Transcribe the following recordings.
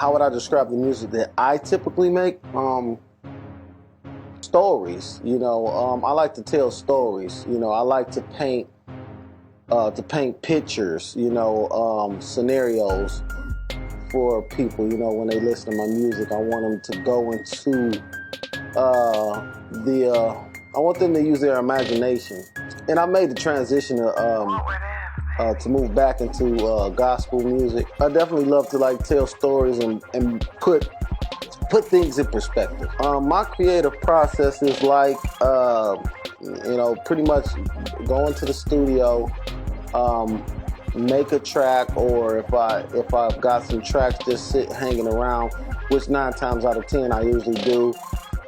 how would I describe the music that I typically make? Stories. I like to tell stories. I like to paint pictures. Scenarios for people. When they listen to my music, I want them to go into I want them to use their imagination. And I made the transition to move back into gospel music. I definitely love to tell stories and put things in perspective. My creative process is pretty much going to the studio, make a track, or if I've got some tracks just hanging around, which 9 times out of 10 I usually do,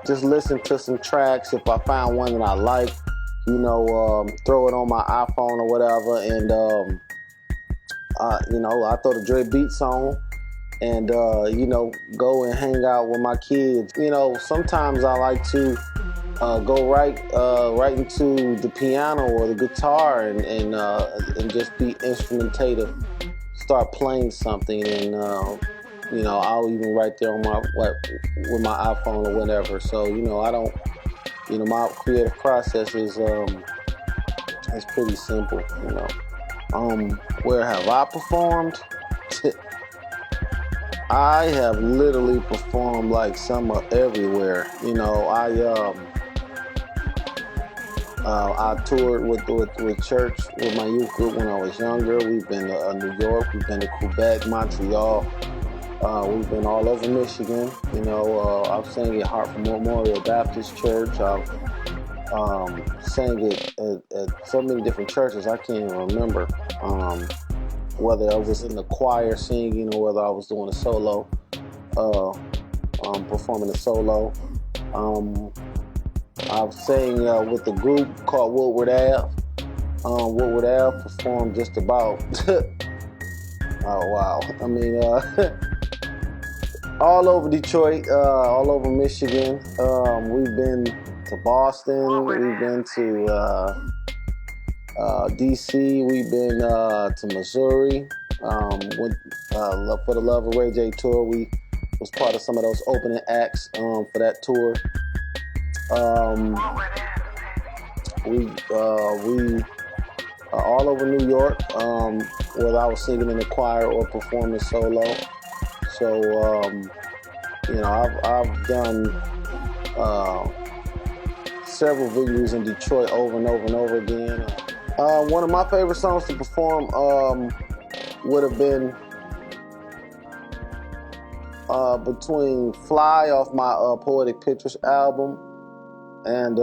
just listen to some tracks. If I find one that I like, throw it on my iPhone or whatever, and I throw the Dre Beats on, and go and hang out with my kids. Sometimes I like to go right into the piano or the guitar and just be instrumentative, start playing something, and I'll even write there on with my iPhone or whatever. So I don't, my creative process is pretty simple. Where have I performed? I have literally performed summer everywhere. I toured with church with my youth group when I was younger. We've been to New York, we've been to Quebec, Montreal. We've been all over Michigan. I've sang at Hartford Memorial Baptist Church. I've sang it at so many different churches I can't even remember. Whether I was in the choir singing or whether I was doing a solo, performing a solo. I've sang with a group called Woodward Ave. Woodward Ave performed just about, oh wow, all over Detroit, all over Michigan. We've been to Boston, we've been to DC, we've been to Missouri. Went for the Love of Ray J tour. We was part of some of those opening acts for that tour. We all over New York, whether I was singing in the choir or performing solo. So I've done several venues in Detroit over and over and over again. One of my favorite songs to perform would have been between Fly off my Poetic Pictures album and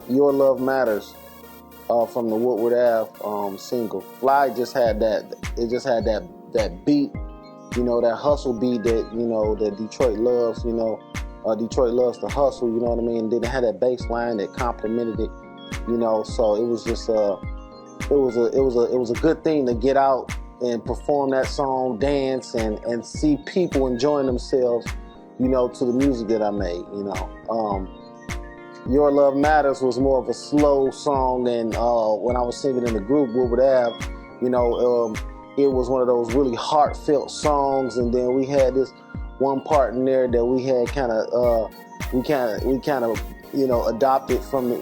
Your Love Matters from the Woodward Ave single. Fly just had that beat, that hustle beat that Detroit loves. Detroit loves to hustle, you know what I mean? Then it had that bass line that complemented it, so it was just it was a good thing to get out and perform that song, dance, and see people enjoying themselves, to the music that I made, Your Love Matters was more of a slow song than when I was singing in the group, Woodward Ave, it was one of those really heartfelt songs, and then we had this one part in there that we had adopted from the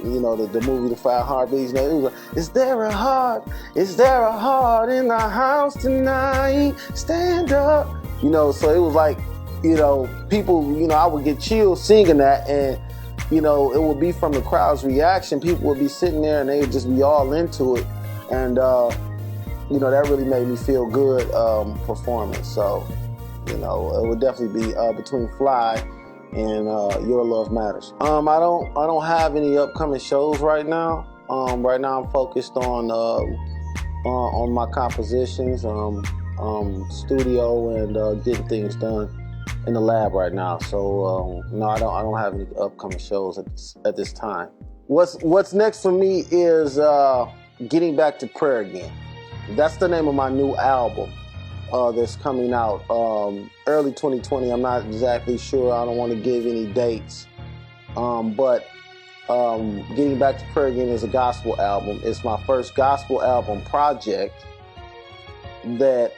movie The Five Heartbeats. It was is there a heart in the house tonight? Stand up. So it was people, I would get chills singing that, and it would be from the crowd's reaction. People would be sitting there and they would just be all into it, and that really made me feel good performing. So it would definitely be between Fly and Your Love Matters. I don't have any upcoming shows right now. Right now I'm focused on my compositions, studio, and getting things done in the lab right now. So no, I don't have any upcoming shows at this time. What's next for me is getting back to prayer again. That's the name of my new album that's coming out early 2020. I'm not exactly sure. I don't want to give any dates. But Getting Back to Prayer Again is a gospel album. It's my first gospel album project that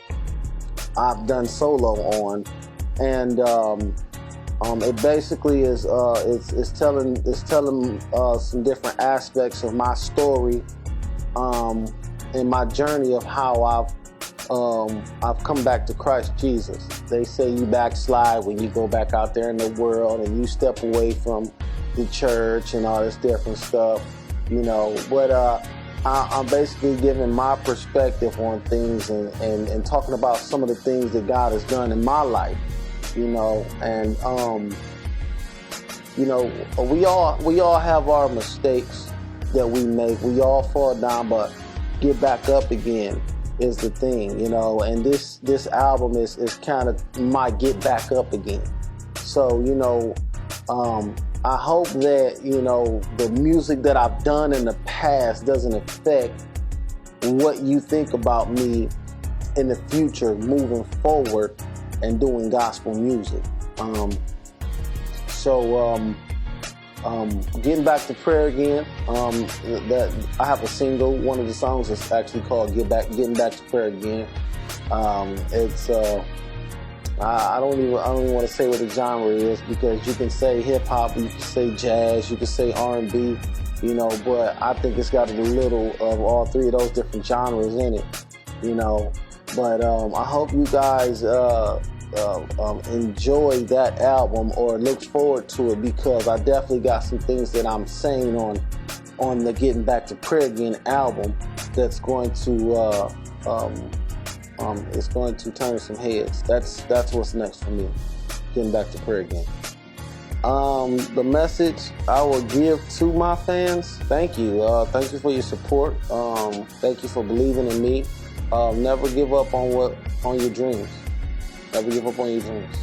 I've done solo on, and it basically is it's telling some different aspects of my story, and my journey of how I've come back to Christ Jesus. They say you backslide when you go back out there in the world and you step away from the church and all this different stuff, you know. But I'm basically giving my perspective on things and talking about some of the things that God has done in my life, you know. And you know, we all have our mistakes that we make. We all fall down, but get back up again is the thing, you know. And this album is kind of my get back up again. So, you know, I hope that, you know, the music that I've done in the past doesn't affect what you think about me in the future, moving forward and doing gospel music. Getting back to prayer again. That I have a single. One of the songs is actually called "Getting Back to Prayer Again." It's I don't even want to say what the genre is, because you can say hip hop, you can say jazz, you can say R&B, you know. But I think it's got a little of all three of those different genres in it, you know. But I hope you guys enjoy that album or look forward to it, because I definitely got some things that I'm saying on the Getting Back to Prayer Again album that's going to it's going to turn some heads. That's what's next for me, Getting Back to Prayer Again. The message I will give to my fans: thank you for your support. Thank you for believing in me. Never give up on your dreams. Never give up on your dreams.